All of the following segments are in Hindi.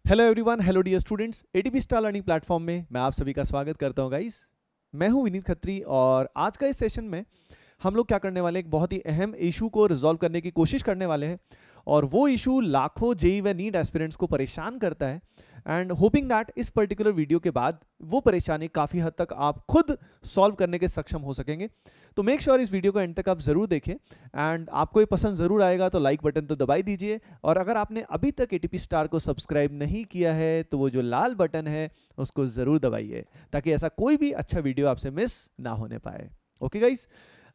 Hello everyone, hello dear students, ATP star learning platform में मैं आप सभी का स्वागत करता हूं गाइस। मैं हूं विनीत खत्री और आज का इस सेशन में हम लोग क्या करने वाले हैं, एक बहुत ही अहम इशू को रिजॉल्व करने की कोशिश करने वाले हैं और वो इशू लाखों जेई व नीट एस्पिरेंट्स को परेशान करता है एंड होपिंग दैट इस पर्टिकुलर वीडियो के बाद वो परेशानी काफ़ी हद तक आप खुद सॉल्व करने के सक्षम हो सकेंगे। तो मेक श्योर इस वीडियो को एंड तक आप ज़रूर देखें एंड आपको ये पसंद ज़रूर आएगा तो लाइक बटन तो दबाई दीजिए, और अगर आपने अभी तक एटीपी स्टार को सब्सक्राइब नहीं किया है तो वो जो लाल बटन है उसको ज़रूर दबाइए ताकि ऐसा कोई भी अच्छा वीडियो आपसे मिस ना होने पाए। ओके गाइस,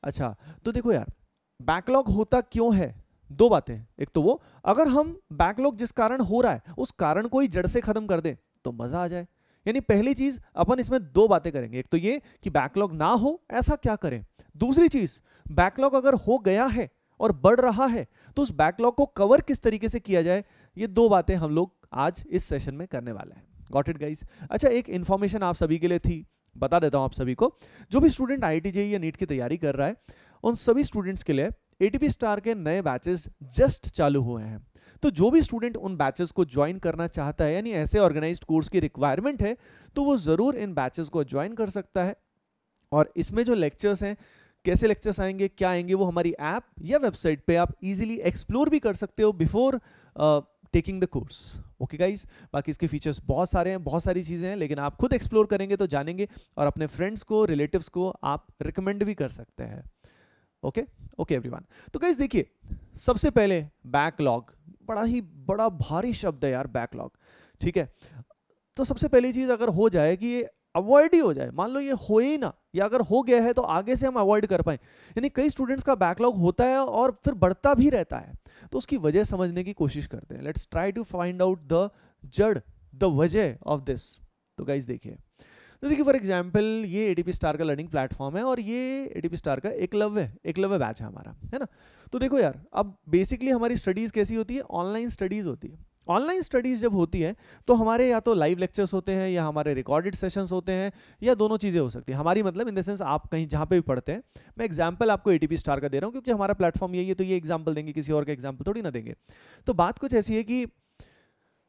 अच्छा तो देखो यार, बैकलॉग होता क्यों है? दो बातें। एक तो वो, अगर हम बैकलॉग जिस कारण हो रहा है उस कारण को ही जड़ से खत्म कर दें तो मजा आ जाए। यानी पहली चीज अपन इसमें दो बातें करेंगे, एक तो ये कि बैकलॉग ना हो ऐसा क्या करें, दूसरी चीज बैकलॉग अगर हो गया है और बढ़ रहा है तो उस बैकलॉग को कवर किस तरीके से किया जाए। ये दो बातें हम लोग आज इस सेशन में करने वाले हैं। Got it guys? अच्छा, एक इंफॉर्मेशन आप सभी के लिए थी, बता देता हूं आप सभी को। जो भी स्टूडेंट आईआईटी जेईई या नीट की तैयारी कर रहा है उन सभी स्टूडेंट्स के लिए एटीपी स्टार के नए बैचेस जस्ट चालू हुए हैं। तो जो भी स्टूडेंट उन बैचेस को ज्वाइन करना चाहता है, यानी ऐसे ऑर्गेनाइज्ड कोर्स की रिक्वायरमेंट है, तो वो जरूर इन बैचेस को ज्वाइन कर सकता है। और इसमें जो लेक्चर्स हैं, कैसे लेक्चर्स आएंगे, क्या आएंगे, वो हमारी ऐप या वेबसाइट पे आप इजीली एक्सप्लोर भी कर सकते हो before taking the course. Okay guys, बाकी इसके फीचर्स बहुत सारे हैं, बहुत सारी चीज़ें हैं, लेकिन आप खुद एक्सप्लोर करेंगे तो जानेंगे और अपने फ्रेंड्स को, रिलेटिव्स को आप रिकमेंड भी कर सकते हैं। ओके ओके एवरीवन, तो गाइस देखिए, सबसे पहले बैकलॉग बड़ा भारी शब्द है यार, बैकलॉग। ठीक है, तो सबसे पहली चीज अगर हो जाए कि ये अवॉइड ही हो जाए, मान लो ये हो ही ना, या अगर हो गया है तो आगे से हम अवॉइड कर पाए। यानी कई स्टूडेंट्स का बैकलॉग होता है और फिर बढ़ता भी रहता है, तो उसकी वजह समझने की कोशिश करते हैं। Let's try to find out the वजह ऑफ दिस। तो गाइस देखिए, जैसे कि फॉर एग्जाम्पल ये एटीपी स्टार का लर्निंग प्लेटफॉर्म है और ये एटीपी स्टार का एकलव्य बैच है हमारा, है ना। तो देखो यार, अब बेसिकली हमारी स्टडीज कैसी होती है? ऑनलाइन स्टडीज होती है। ऑनलाइन स्टडीज जब होती है तो हमारे या तो लाइव लेक्चर्स होते हैं या हमारे रिकॉर्डेड सेशंस होते हैं, या दोनों चीज़ें हो सकती हैं। हमारी मतलब इन द सेंस आप कहीं जहाँ पे भी पढ़ते हैं, मैं एग्जांपल आपको एटीपी स्टार का दे रहा हूँ क्योंकि हमारा प्लेटफॉर्म यही है, तो ये एग्जांपल देंगे, किसी और का एग्जांपल थोड़ी ना देंगे। तो बात कुछ ऐसी है कि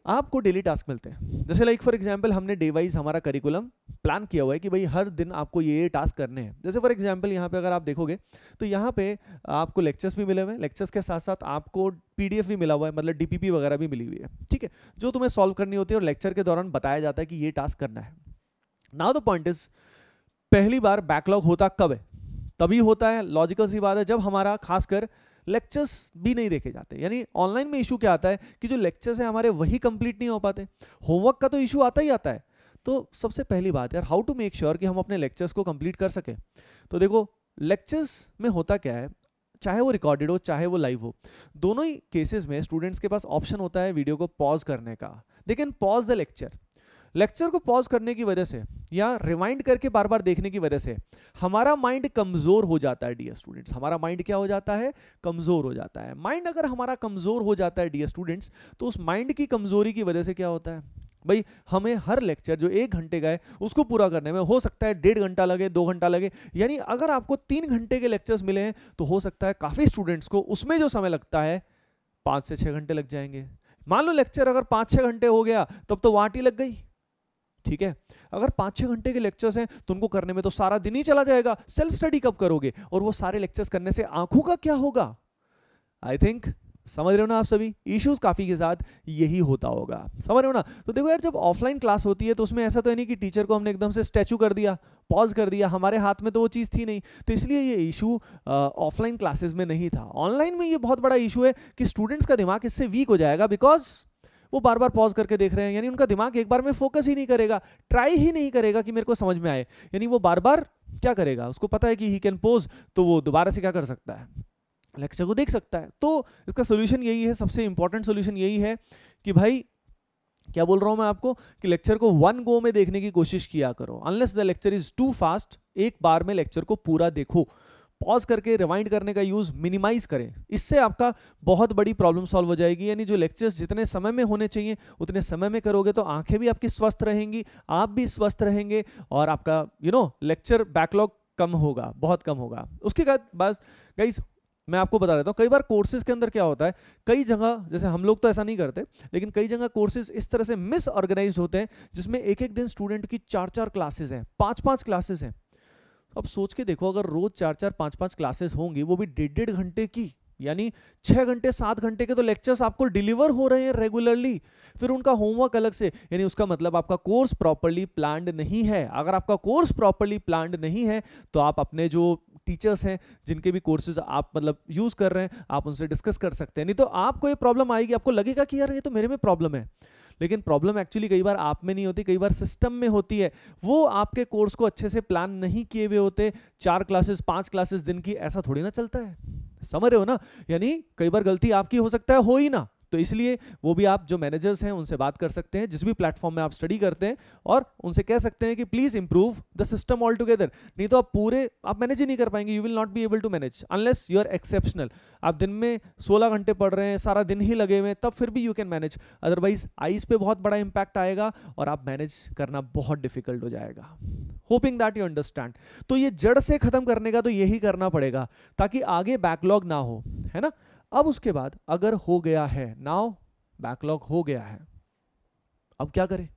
आपको डेली टास्क मिलते हैं। जैसे लाइक फॉर एग्जांपल हमने डे वाइज हमारा करिकुलम प्लान किया हुआ है कि भाई हर दिन आपको ये टास्क करने हैं। जैसे फॉर एग्जांपल यहाँ पे अगर आप देखोगे तो यहाँ पे आपको लेक्चर्स भी मिले हुए हैं, लेक्चर्स के साथ साथ आपको पीडीएफ भी मिला हुआ है, मतलब डीपीपी वगैरह भी मिली हुई है। ठीक है, जो तुम्हें सॉल्व करनी होती है और लेक्चर के दौरान बताया जाता है कि ये टास्क करना है। नाउ द पॉइंट इज, पहली बार बैकलॉग होता कब है? तभी होता है, लॉजिकल सी बात है, जब हमारा खासकर लेक्चर्स भी नहीं देखे जाते। यानी ऑनलाइन में इशू क्या आता है कि जो लेक्चर्स है हमारे वही कंप्लीट नहीं हो पाते। होमवर्क का तो इशू आता ही आता है। तो सबसे पहली बात यार, हाउ टू मेक श्योर कि हम अपने लेक्चर्स को कंप्लीट कर सकें। तो देखो, लेक्चर्स में होता क्या है, चाहे वो रिकॉर्डेड हो चाहे वो लाइव हो, दोनों ही केसेस में स्टूडेंट्स के पास ऑप्शन होता है वीडियो को पॉज करने का। They can pause the lecture को पॉज करने की वजह से या रिवाइंड करके बार बार देखने की वजह से हमारा माइंड कमजोर हो जाता है डियर स्टूडेंट्स। हमारा माइंड क्या हो जाता है? कमजोर हो जाता है। माइंड अगर हमारा कमजोर हो जाता है डियर स्टूडेंट्स, तो उस माइंड की कमजोरी की वजह से क्या होता है भाई, हमें हर लेक्चर जो 1 घंटे का है उसको पूरा करने में हो सकता है 1.5 घंटा लगे, 2 घंटा लगे। यानी अगर आपको 3 घंटे के लेक्चर्स मिले हैं तो हो सकता है काफी स्टूडेंट्स को उसमें जो समय लगता है 5 से 6 घंटे लग जाएंगे। मान लो लेक्चर अगर 5-6 घंटे हो गया तब तो वाटी लग गई। ठीक है, अगर 5-6 घंटे के लेक्चर्स हैं तो उनको करने में तो सारा दिन ही चला जाएगा। सेल्फ स्टडी कब करोगे? और वो सारे लेक्चर्स करने से आंखों का क्या होगा? आई थिंक समझ रहे हो ना आप सभी, इश्यूज काफी के साथ यही होता होगा, समझ रहे हो ना। तो देखो यार, जब ऑफलाइन क्लास होती है तो उसमें ऐसा तो है नहीं कि टीचर को हमने एकदम से स्टैचू कर दिया, पॉज कर दिया, हमारे हाथ में तो वो चीज़ थी नहीं। तो इसलिए ये इशू ऑफलाइन क्लासेस में नहीं था। ऑनलाइन में ये बहुत बड़ा इशू है कि स्टूडेंट्स का दिमाग इससे वीक हो जाएगा, बिकॉज वो बार बार पॉज करके देख रहे हैं। यानी उनका दिमाग एक बार में फोकस ही नहीं करेगा, ट्राई ही नहीं करेगा कि मेरे को समझ में आए। यानी वो बार बार क्या करेगा, उसको पता है कि ही कैन पोज, तो वो दोबारा से क्या कर सकता है, लेक्चर को देख सकता है। तो इसका सोल्यूशन यही है, सबसे इंपॉर्टेंट सोल्यूशन यही है कि भाई, क्या बोल रहा हूं मैं आपको, कि लेक्चर को 1 गो में देखने की कोशिश किया करो। Unless the lecture is too fast, एक बार में लेक्चर को पूरा देखो। पॉज करके रिवाइंड करने का यूज मिनिमाइज करें, इससे आपका बहुत बड़ी प्रॉब्लम सॉल्व हो जाएगी। यानी जो लेक्चर्स जितने समय में होने चाहिए उतने समय में करोगे तो आंखें भी आपकी स्वस्थ रहेंगी, आप भी स्वस्थ रहेंगे और आपका लेक्चर बैकलॉग कम होगा, बहुत कम होगा। उसके बाद बस गाइस, मैं आपको बता देता हूँ, कई बार कोर्सेज के अंदर क्या होता है, कई जगह, जैसे हम लोग तो ऐसा नहीं करते, लेकिन कई जगह कोर्सेज इस तरह से मिसऑर्गेनाइज्ड होते हैं जिसमें एक एक दिन स्टूडेंट की 4-4 क्लासेस हैं, 5-5 क्लासेस हैं। अब सोच के देखो, अगर रोज 4-4 5-5 क्लासेस होंगी, वो भी 1.5 घंटे की, यानी 6 घंटे 7 घंटे के तो लेक्चर्स आपको डिलीवर हो रहे हैं रेगुलरली, फिर उनका होमवर्क अलग से, यानी उसका मतलब आपका कोर्स प्रॉपर्ली प्लान्ड नहीं है। अगर आपका कोर्स प्रॉपर्ली प्लान्ड नहीं है तो आप अपने जो टीचर्स हैं, जिनके भी कोर्सेज आप मतलब यूज कर रहे हैं, आप उनसे डिस्कस कर सकते हैं। नहीं तो आपको ये प्रॉब्लम आएगी, आपको लगेगा कि यार ये तो मेरे में प्रॉब्लम है, लेकिन प्रॉब्लम एक्चुअली कई बार आप में नहीं होती, कई बार सिस्टम में होती है। वो आपके कोर्स को अच्छे से प्लान नहीं किए हुए होते। 4 क्लासेस 5 क्लासेस दिन की, ऐसा थोड़ी ना चलता है, समझ रहे हो ना। यानी कई बार गलती आपकी हो सकता है, हो ही ना, तो इसलिए वो भी आप जो मैनेजर्स हैं उनसे बात कर सकते हैं, जिस भी प्लेटफॉर्म में आप स्टडी करते हैं, और उनसे कह सकते हैं कि please improve the system all together. नहीं तो आप मैनेज ही नहीं कर पाएंगे, you will not be able to manage unless you are exceptional. आप दिन में 16 घंटे पढ़ रहे हैं, सारा दिन ही लगे हुए हैं, तब फिर भी you can manage, otherwise eyes पे बहुत बड़ा इंपैक्ट आएगा और आप मैनेज करना बहुत डिफिकल्ट हो जाएगा। Hoping that you understand. तो ये जड़ से खत्म करने का तो यही करना पड़ेगा ताकि आगे बैकलॉग ना हो, है ना। अब उसके बाद अगर हो गया है, नाउ बैकलॉग हो गया है, अब क्या करें,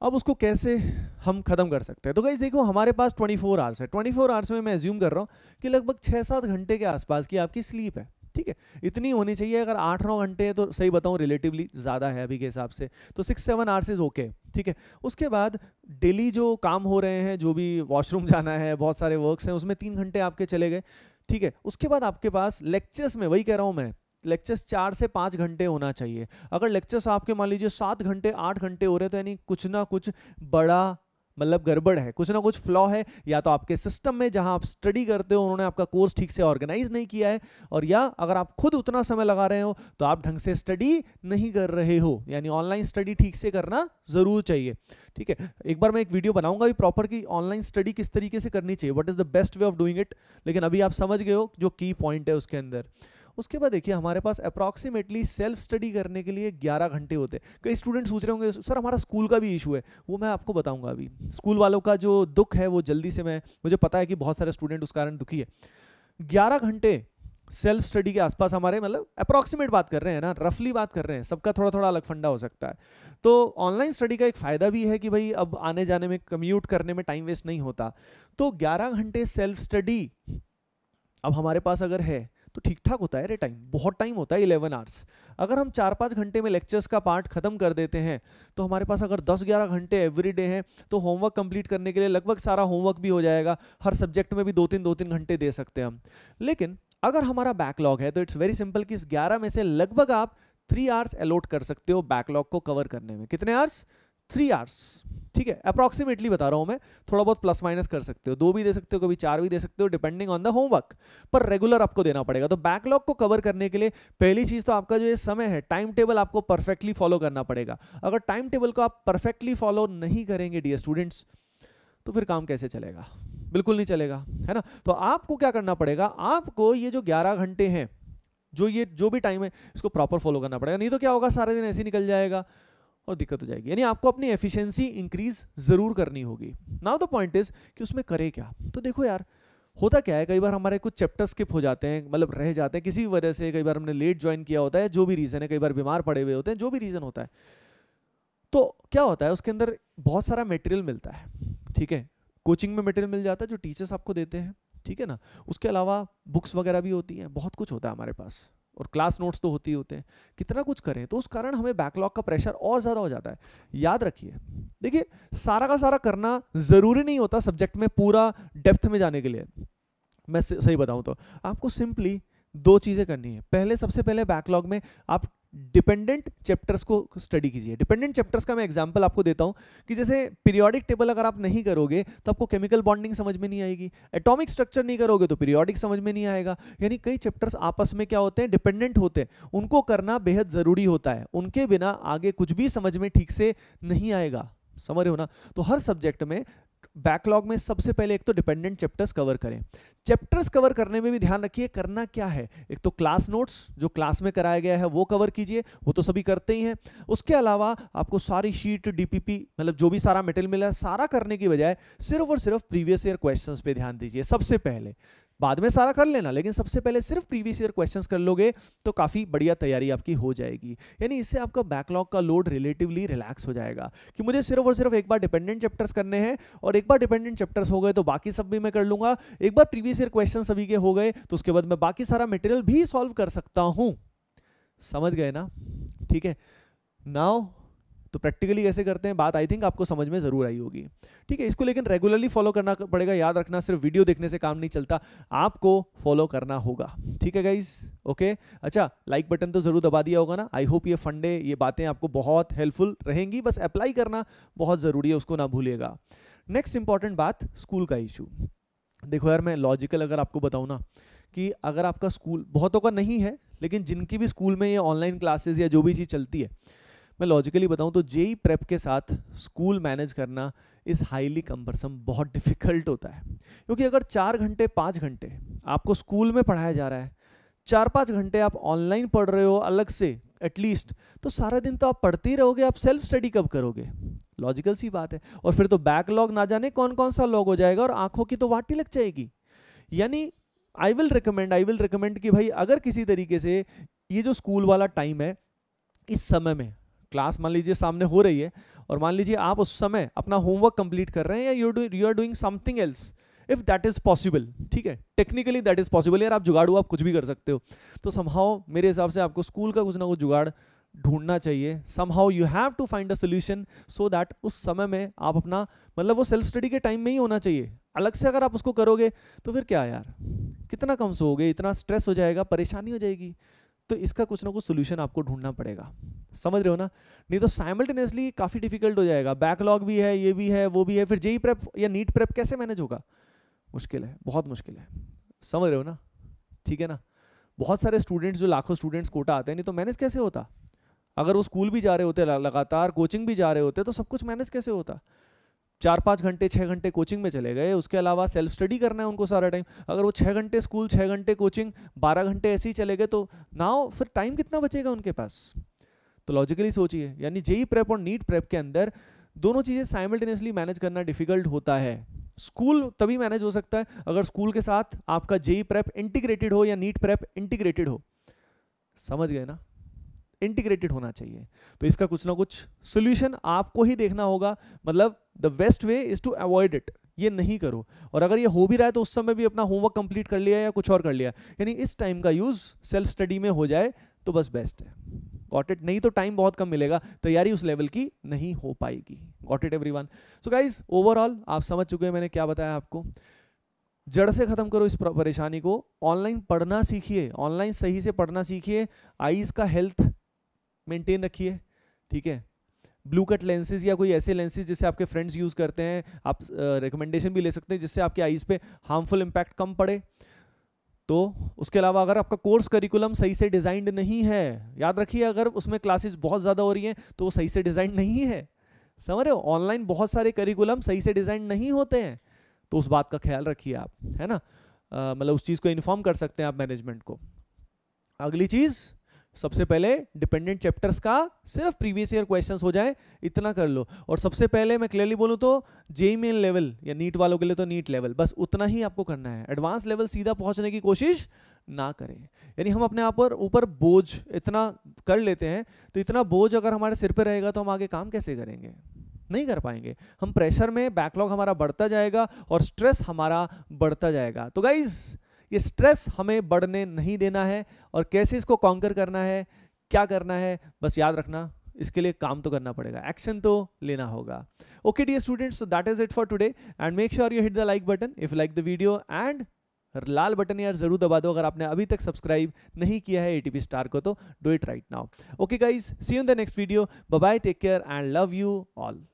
अब उसको कैसे हम खत्म कर सकते हैं। तो गाइस देखो, हमारे पास 24 आवर्स है। 24 आवर्स में मैं एज्यूम कर रहा हूं कि लगभग 6-7 घंटे के आसपास की आपकी स्लीप है, ठीक है, इतनी होनी चाहिए। अगर 8-9 घंटे है तो सही बताऊं रिलेटिवली ज़्यादा है अभी के हिसाब से, तो 6-7 आवर्स इज ओके, ठीक है। उसके बाद डेली जो काम हो रहे हैं, जो भी वॉशरूम जाना है, बहुत सारे वर्क्स हैं, उसमें 3 घंटे आपके चले गए, ठीक है। उसके बाद आपके पास लेक्चर्स में, वही कह रहा हूं मैं, लेक्चर्स 4 से 5 घंटे होना चाहिए। अगर लेक्चर्स आपके मान लीजिए 7 घंटे 8 घंटे हो रहे, तो यानी कुछ ना कुछ बड़ा मतलब गड़बड़ है, कुछ ना कुछ फ्लॉ है, या तो आपके सिस्टम में जहां आप स्टडी करते हो उन्होंने आपका कोर्स ठीक से ऑर्गेनाइज नहीं किया है, और या अगर आप खुद उतना समय लगा रहे हो तो आप ढंग से स्टडी नहीं कर रहे हो, यानी ऑनलाइन स्टडी ठीक से करना जरूर चाहिए, ठीक है। एक बार मैं एक वीडियो बनाऊंगा भी प्रॉपर की ऑनलाइन स्टडी किस तरीके से करनी चाहिए, what is the best way of doing it, लेकिन अभी आप समझ गए हो जो की पॉइंट है उसके अंदर। उसके बाद देखिए, हमारे पास अप्रॉक्सीमेटली सेल्फ स्टडी करने के लिए 11 घंटे होते हैं। कई स्टूडेंट सोच रहे होंगे सर हमारा स्कूल का भी इशू है, वो मैं आपको बताऊंगा अभी। स्कूल वालों का जो दुख है वो जल्दी से मुझे पता है कि बहुत सारे स्टूडेंट उस कारण दुखी है। 11 घंटे सेल्फ स्टडी के आसपास हमारे, मतलब अप्रॉक्सीमेट बात कर रहे हैं ना, रफली बात कर रहे हैं, सबका थोड़ा थोड़ा अलग फंडा हो सकता है। तो ऑनलाइन स्टडी का एक फ़ायदा भी है कि भाई अब आने जाने में, कम्यूट करने में टाइम वेस्ट नहीं होता। तो 11 घंटे सेल्फ स्टडी अब हमारे पास अगर है तो ठीक ठाक होता है रे टाइम, बहुत टाइम होता है 11 आवर्स। अगर हम 4-5 घंटे में लेक्चर्स का पार्ट खत्म कर देते हैं तो हमारे पास अगर 10-11 घंटे एवरी डे हैं तो होमवर्क कंप्लीट करने के लिए लगभग सारा होमवर्क भी हो जाएगा। हर सब्जेक्ट में भी 2-3 घंटे दे सकते हैं हम। लेकिन अगर हमारा बैकलॉग है तो इट्स वेरी सिंपल कि इस 11 में से लगभग आप 3 आवर्स अलॉट कर सकते हो बैकलॉग को कवर करने में। कितने आवर्स? 3 आवर्स, ठीक है। अप्रॉक्सीमेटली बता रहा हूं मैं, थोड़ा बहुत प्लस माइनस कर सकते हो, 2 भी दे सकते हो, कभी 4 भी दे सकते हो, डिपेंडिंग ऑन द होमवर्क, पर रेगुलर आपको देना पड़ेगा। तो बैकलॉग को कवर करने के लिए पहली चीज तो आपका जो ये समय है, टाइम टेबल आपको परफेक्टली फॉलो करना पड़ेगा। अगर टाइम टेबल को आप परफेक्टली फॉलो नहीं करेंगे डियर स्टूडेंट्स, तो फिर काम कैसे चलेगा? बिल्कुल नहीं चलेगा, है ना। तो आपको क्या करना पड़ेगा, आपको ये जो 11 घंटे हैं, जो भी टाइम है, इसको प्रॉपर फॉलो करना पड़ेगा। नहीं तो क्या होगा, सारे दिन ऐसे निकल जाएगा और दिक्कत हो जाएगी। यानी आपको अपनी एफिशिएंसी इंक्रीज जरूर करनी होगी। नाउ द पॉइंट इज कि उसमें करे क्या। तो देखो यार, होता क्या है, कई बार हमारे कुछ चैप्टर स्किप हो जाते हैं, मतलब रह जाते हैं किसी वजह से। कई बार हमने लेट ज्वाइन किया होता है, जो भी रीजन है, कई बार बीमार पड़े हुए होते हैं, जो भी रीजन होता है। तो क्या होता है, उसके अंदर बहुत सारा मटेरियल मिलता है, ठीक है। कोचिंग में मटेरियल मिल जाता है जो टीचर्स आपको देते हैं, ठीक है ना। उसके अलावा बुक्स वगैरह भी होती हैं, बहुत कुछ होता है हमारे पास, और क्लास नोट्स तो होते ही होते हैं। कितना कुछ करें तो उस कारण हमें बैकलॉग का प्रेशर और ज़्यादा हो जाता है। याद रखिए, देखिए सारा का सारा करना ज़रूरी नहीं होता सब्जेक्ट में पूरा डेप्थ में जाने के लिए। मैं सही बताऊं तो आपको सिंपली 2 चीज़ें करनी है। पहले, सबसे पहले बैकलॉग में आप डिपेंडेंट चैप्टर्स को स्टडी कीजिए। डिपेंडेंट चैप्टर्स का मैं एग्जांपल आपको देता हूं कि जैसे पीरियोडिक टेबल अगर आप नहीं करोगे तो आपको केमिकल बॉन्डिंग समझ में नहीं आएगी, एटॉमिक स्ट्रक्चर नहीं करोगे तो पीरियोडिक समझ में नहीं आएगा। यानी कई चैप्टर्स आपस में क्या होते हैं, डिपेंडेंट होते हैं, उनको करना बेहद जरूरी होता है। उनके बिना आगे कुछ भी समझ में ठीक से नहीं आएगा, समझ रहे हो ना। तो हर सब्जेक्ट में बैकलॉग में सबसे पहले एक तो डिपेंडेंट चैप्टर्स कवर करें। चैप्टर्स कवर करने में भी ध्यान रखिए करना क्या है। एक तो क्लास नोट्स जो क्लास में कराया गया है वो कवर कीजिए, वो तो सभी करते ही हैं। उसके अलावा आपको सारी शीट, डीपीपी, मतलब जो भी सारा मटेरियल मिला है, सारा करने की बजाय सिर्फ और सिर्फ प्रीवियस ईयर क्वेश्चंस पे ध्यान दीजिए सबसे पहले। बाद में सारा कर लेना, लेकिन सबसे पहले सिर्फ प्रीवियस ईयर क्वेश्चंस कर लोगे तो काफ़ी बढ़िया तैयारी आपकी हो जाएगी। यानी इससे आपका बैकलॉग का लोड रिलेटिवली रिलैक्स हो जाएगा कि मुझे सिर्फ और सिर्फ एक बार डिपेंडेंट चैप्टर्स करने हैं, और एक बार डिपेंडेंट चैप्टर्स हो गए तो बाकी सब भी मैं कर लूंगा। एक बार प्रीवियस ईयर क्वेश्चन सभी के हो गए तो उसके बाद मैं बाकी सारा मटेरियल भी सॉल्व कर सकता हूं। समझ गए ना? ठीक है। नाउ तो प्रैक्टिकली कैसे करते हैं, बात आई थिंक आपको समझ में जरूर आई होगी। ठीक है, इसको लेकिन रेगुलरली फॉलो करना पड़ेगा। याद रखना, सिर्फ वीडियो देखने से काम नहीं चलता, आपको फॉलो करना होगा। ठीक है गाइज, ओके। अच्छा, लाइक बटन तो जरूर दबा दिया होगा ना। आई होप ये फंडे, ये बातें आपको बहुत हेल्पफुल रहेंगी। बस अप्लाई करना बहुत जरूरी है, उसको ना भूलिएगा। नेक्स्ट इंपॉर्टेंट बात, स्कूल का इशू। देखो यार, मैं लॉजिकल अगर आपको बताऊं ना, कि अगर आपका स्कूल, बहुतों का नहीं है, लेकिन जिनकी भी स्कूल में ये ऑनलाइन क्लासेस या जो भी चीज़ चलती है, मैं लॉजिकली बताऊं तो जेई प्रेप के साथ स्कूल मैनेज करना इज़ हाईली कम्बरसम, बहुत डिफिकल्ट होता है। क्योंकि अगर 4 घंटे 5 घंटे आपको स्कूल में पढ़ाया जा रहा है, 4-5 घंटे आप ऑनलाइन पढ़ रहे हो अलग से एटलीस्ट, तो सारा दिन तो आप पढ़ते ही रहोगे, आप सेल्फ स्टडी कब करोगे? लॉजिकल सी बात है। और फिर तो बैकलॉग ना जाने कौन कौन सा लॉग हो जाएगा, और आंखों की तो वाटी लग जाएगी। यानी आई विल रिकमेंड कि भाई अगर किसी तरीके से ये जो स्कूल वाला टाइम है, इस समय में क्लास मान लीजिए सामने हो रही है, और मान लीजिए आप उस समय अपना होमवर्क कंप्लीट कर रहे हैं, या you are doing something else, if that is possible. ठीक है, टेक्निकली दैट इज पॉसिबल। यार आप जुगाड़ू, आप कुछ भी कर सकते हो, तो समहाउ मेरे हिसाब से आपको स्कूल का कुछ ना कुछ जुगाड़ ढूंढना चाहिए। Somehow you have to find a solution so that उस समय में आप अपना, मतलब वो सेल्फ स्टडी के टाइम में ही होना चाहिए। अलग से अगर आप उसको करोगे तो फिर क्या यार, कितना कम सोओगे, इतना स्ट्रेस हो जाएगा, परेशानी हो जाएगी। तो इसका कुछ ना कुछ सोल्यूशन आपको ढूंढना पड़ेगा। समझ रहे हो ना? नहीं तो साइमल्टेनियसली काफ़ी डिफिकल्ट हो जाएगा। बैकलॉग भी है, ये भी है, वो भी है, फिर जेई प्रेप या नीट प्रेप कैसे मैनेज होगा? मुश्किल है, बहुत मुश्किल है। समझ रहे हो ना? ठीक है ना? बहुत सारे स्टूडेंट्स, जो लाखों स्टूडेंट्स कोटा आते हैं, नहीं तो मैनेज कैसे होता? अगर वो स्कूल भी जा रहे होते, लगातार कोचिंग भी जा रहे होते, तो सब कुछ मैनेज कैसे होता? 4-5 घंटे 6 घंटे कोचिंग में चले गए, उसके अलावा सेल्फ स्टडी करना है उनको सारा टाइम। अगर वो 6 घंटे स्कूल, 6 घंटे कोचिंग, 12 घंटे ऐसे ही चले गए, तो नाउ फिर टाइम कितना बचेगा उनके पास? तो लॉजिकली सोचिए, यानी जेई प्रेप और नीट प्रेप के अंदर दोनों चीज़ें साइमल्टेनियसली मैनेज करना डिफिकल्ट होता है। स्कूल तभी मैनेज हो सकता है अगर स्कूल के साथ आपका जेई प्रेप इंटीग्रेटेड हो या नीट प्रेप इंटीग्रेटेड हो। समझ गए ना? इंटीग्रेटेड होना चाहिए। तो इसका कुछ ना कुछ सोल्यूशन आपको ही देखना होगा। मतलब the best way is to avoid it, ये नहीं करो। और अगर ये हो भी रहा है तो उस समय भी अपना होमवर्क कंप्लीट कर लिया या कुछ और कर लिया, यानी इस टाइम का यूज सेल्फ स्टडी में हो जाए तो बस बेस्ट है। Got it? नहीं तो टाइम बहुत कम मिलेगा, तैयारी उस लेवल की नहीं हो पाएगी। Got it everyone? So guys, overall आप समझ चुके हैं मैंने क्या बताया आपको। जड़ से खत्म करो इस परेशानी को। ऑनलाइन पढ़ना सीखिए, ऑनलाइन सही से पढ़ना सीखिए। आईज का हेल्थ मेंटेन रखिए। ठीक है, ब्लू कट लेंसेज या कोई ऐसे लेंसेज जिससे आपके फ्रेंड्स यूज करते हैं, आप रिकमेंडेशन भी ले सकते हैं, जिससे आपके आईज पे हार्मफुल इंपैक्ट कम पड़े। तो उसके अलावा अगर आपका कोर्स करिकुलम सही से डिजाइंड नहीं है, याद रखिए, अगर उसमें क्लासेस बहुत ज्यादा हो रही हैं तो वो सही से डिजाइन नहीं है। समझ रहे हो? ऑनलाइन बहुत सारे करिकुलम सही से डिजाइन नहीं होते हैं, तो उस बात का ख्याल रखिए आप, है ना? मतलब उस चीज को इन्फॉर्म कर सकते हैं आप मैनेजमेंट को। अगली चीज, सबसे पहले डिपेंडेंट चैप्टर्स का सिर्फ प्रीवियस ईयर क्वेश्चंस हो जाए, इतना कर लो। और सबसे पहले मैं क्लियरली बोलूं तो जेईई मेन लेवल या नीट वालों के लिए तो नीट लेवल, बस उतना ही आपको करना है। एडवांस लेवल सीधा पहुंचने की कोशिश ना करें। यानी हम अपने आप पर ऊपर बोझ इतना कर लेते हैं, तो इतना बोझ अगर हमारे सिर पर रहेगा तो हम आगे काम कैसे करेंगे? नहीं कर पाएंगे। हम प्रेशर में, बैकलॉग हमारा बढ़ता जाएगा और स्ट्रेस हमारा बढ़ता जाएगा। तो गाइज, ये स्ट्रेस हमें बढ़ने नहीं देना है। और कैसे इसको कॉन्कर करना है, क्या करना है, बस याद रखना, इसके लिए काम तो करना पड़ेगा, एक्शन तो लेना होगा। Okay dear students, so that is it for today and make sure you hit the like button if like the video, and लाल बटन यार जरूर दबा दो अगर आपने अभी तक सब्सक्राइब नहीं किया है एटीपी स्टार को, तो do it right now. Okay guys, see you in the next video. Bye bye, take care and love you all.